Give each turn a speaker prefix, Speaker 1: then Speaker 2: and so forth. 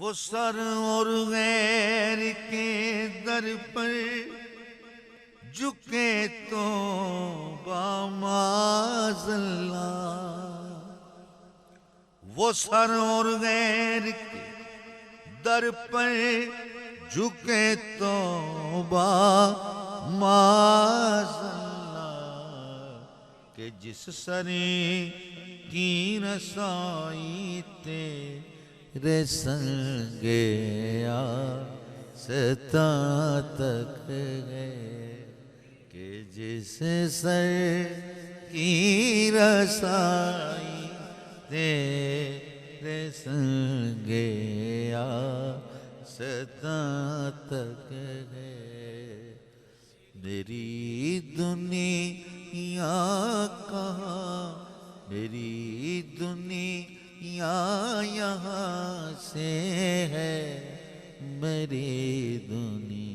Speaker 1: وہ سر اور غیر کے در پر جھکے تو معاذ اللہ، وہ سر اور غیر کے در پر جھکے تو معاذ اللہ، کہ جس سرے کی رسائی تیرے سنگے آستاں تک ہے، کہ جس سر کی رسائی تیرے سنگے آستاں تک ہے، میری دنیا کہاں، میری دنیا یہاں سے ہے، میری دنیا